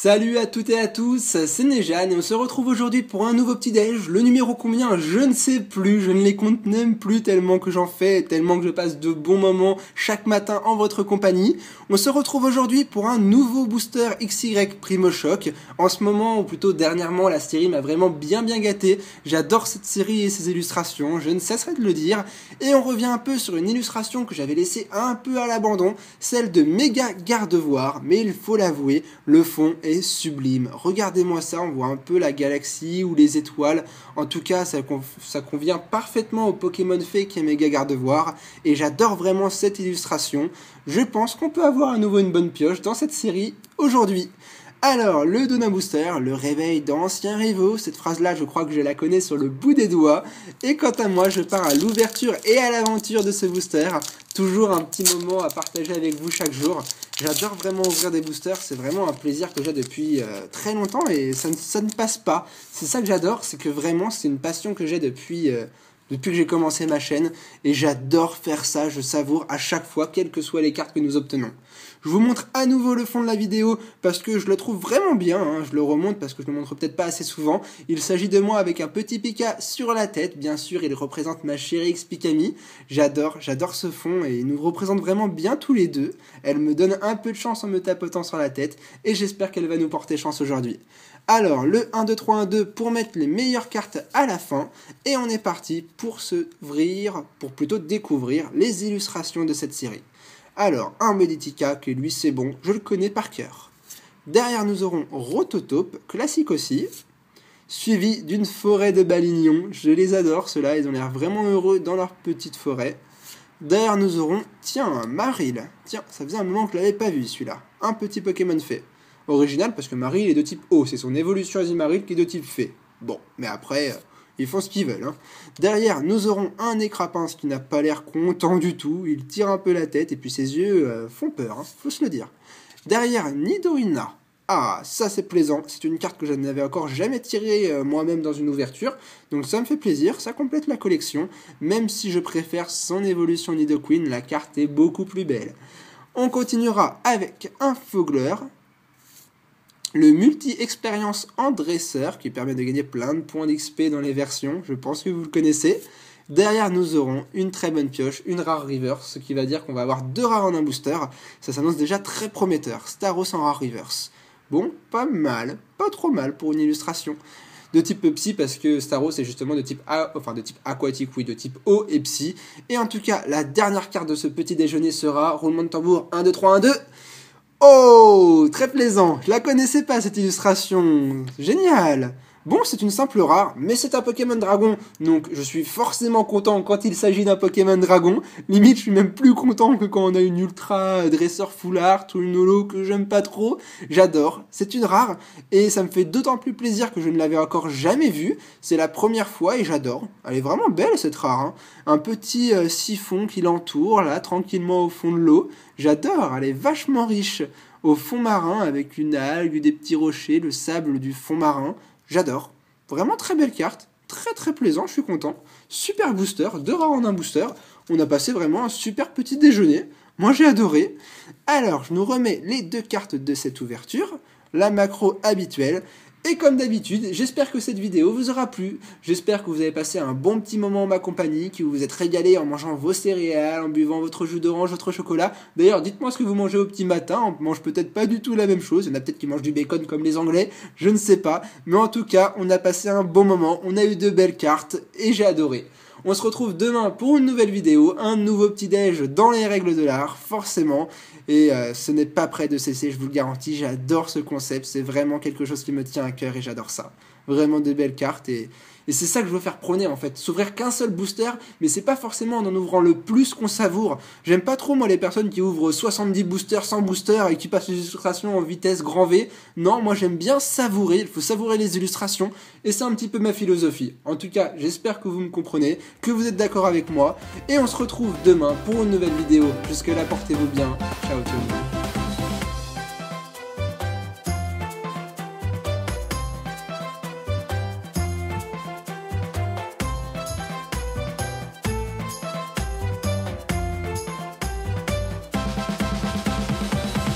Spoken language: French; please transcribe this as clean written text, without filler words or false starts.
Salut à toutes et à tous, c'est Nejane et on se retrouve aujourd'hui pour un nouveau petit déj. Le numéro combien, je ne sais plus, je ne les compte même plus tellement que j'en fais, tellement que je passe de bons moments chaque matin en votre compagnie. On se retrouve aujourd'hui pour un nouveau booster XY Primo Shock. En ce moment, ou plutôt dernièrement, la série m'a vraiment bien gâté. J'adore cette série et ses illustrations, je ne cesserai de le dire. Et on revient un peu sur une illustration que j'avais laissée un peu à l'abandon, celle de Méga Gardevoir, mais il faut l'avouer, le fond est sublime. Regardez-moi ça, on voit un peu la galaxie ou les étoiles. En tout cas, ça convient parfaitement au Pokémon fée qui est Méga Gardevoir. Et j'adore vraiment cette illustration. Je pense qu'on peut avoir à nouveau une bonne pioche dans cette série aujourd'hui. Alors, le Dona Booster, le réveil d'anciens rivaux, cette phrase-là, je crois que je la connais sur le bout des doigts. Et quant à moi, je pars à l'ouverture et à l'aventure de ce booster. Toujours un petit moment à partager avec vous chaque jour. J'adore vraiment ouvrir des boosters, c'est vraiment un plaisir que j'ai depuis très longtemps et ça ne passe pas. C'est ça que j'adore, c'est que vraiment c'est une passion que j'ai depuis que j'ai commencé ma chaîne et j'adore faire ça, je savoure à chaque fois, quelles que soient les cartes que nous obtenons. Je vous montre à nouveau le fond de la vidéo parce que je le trouve vraiment bien, hein. Je le remonte parce que je le montre peut-être pas assez souvent. Il s'agit de moi avec un petit Pika sur la tête, bien sûr il représente ma chérie Xpikami. J'adore ce fond et il nous représente vraiment bien tous les deux. Elle me donne un peu de chance en me tapotant sur la tête et j'espère qu'elle va nous porter chance aujourd'hui. Alors le 1, 2, 3, 1, 2 pour mettre les meilleures cartes à la fin et on est parti pour plutôt découvrir les illustrations de cette série. Alors, un Meditika, que lui c'est bon, je le connais par cœur. Derrière nous aurons Rototope, classique aussi, suivi d'une forêt de balignons. Je les adore ceux-là, ils ont l'air vraiment heureux dans leur petite forêt. Derrière nous aurons, un Marill. Tiens, ça faisait un moment que je l'avais pas vu celui-là. Un petit Pokémon fée. Original parce que Marill est de type eau, c'est son évolution Azumarill qui est de type fée. Bon, mais après... ils font ce qu'ils veulent. Hein. Derrière, nous aurons un Nécrapince qui n'a pas l'air content du tout. Il tire un peu la tête et puis ses yeux font peur, hein, faut se le dire. Derrière, Nidoina. Ah, ça c'est plaisant. C'est une carte que je n'avais encore jamais tirée moi-même dans une ouverture. Donc ça me fait plaisir, ça complète la collection. Même si je préfère son évolution Nidoqueen, la carte est beaucoup plus belle. On continuera avec un Fogler. Le multi-expérience en dresseur qui permet de gagner plein de points d'XP dans les versions, je pense que vous le connaissez. Derrière nous aurons une très bonne pioche, une rare reverse, ce qui va dire qu'on va avoir 2 rares en un booster. Ça s'annonce déjà très prometteur. Staros en rare reverse. Bon, pas mal, pas trop mal pour une illustration. De type psy parce que Staros est justement de type aquatique, oui, de type eau et psy. Et en tout cas, la dernière carte de ce petit déjeuner sera, roulement de tambour, 1, 2, 3, 1, 2... Oh, très plaisant, je la connaissais pas cette illustration, génial. Bon, c'est une simple rare, mais c'est un Pokémon Dragon, donc je suis forcément content quand il s'agit d'un Pokémon Dragon. Limite, je suis même plus content que quand on a une Ultra Dresseur Full Art ou une Holo que j'aime pas trop. J'adore, c'est une rare, et ça me fait d'autant plus plaisir que je ne l'avais encore jamais vue. C'est la première fois et j'adore. Elle est vraiment belle cette rare, hein. Un petit siphon qui l'entoure, là, tranquillement au fond de l'eau. J'adore, elle est vachement riche. Au fond marin, avec une algue, des petits rochers, le sable du fond marin. J'adore. Vraiment très belle carte. Très plaisant, je suis content. Super booster, 2 rares en un booster. On a passé vraiment un super petit déjeuner. Moi j'ai adoré. Alors, je nous remets les 2 cartes de cette ouverture. La macro habituelle. Et comme d'habitude, j'espère que cette vidéo vous aura plu. J'espère que vous avez passé un bon petit moment en ma compagnie, que vous vous êtes régalé en mangeant vos céréales, en buvant votre jus d'orange, votre chocolat. D'ailleurs, dites-moi ce que vous mangez au petit matin. On mange peut-être pas du tout la même chose. Il y en a peut-être qui mangent du bacon comme les Anglais. Je ne sais pas. Mais en tout cas, on a passé un bon moment. On a eu de belles cartes et j'ai adoré. On se retrouve demain pour une nouvelle vidéo, un nouveau petit déj dans les règles de l'art, forcément. Et ce n'est pas prêt de cesser, je vous le garantis, j'adore ce concept, c'est vraiment quelque chose qui me tient à cœur et j'adore ça. Vraiment de belles cartes et c'est ça que je veux faire prôner en fait, s'ouvrir qu'un seul booster, mais c'est pas forcément en ouvrant le plus qu'on savoure. J'aime pas trop moi les personnes qui ouvrent 70 boosters, 100 boosters et qui passent les illustrations en vitesse grand V. Non, moi j'aime bien savourer, il faut savourer les illustrations et c'est un petit peu ma philosophie. En tout cas, j'espère que vous me comprenez, que vous êtes d'accord avec moi et on se retrouve demain pour une nouvelle vidéo. Jusque là, portez-vous bien. Ciao tout le monde.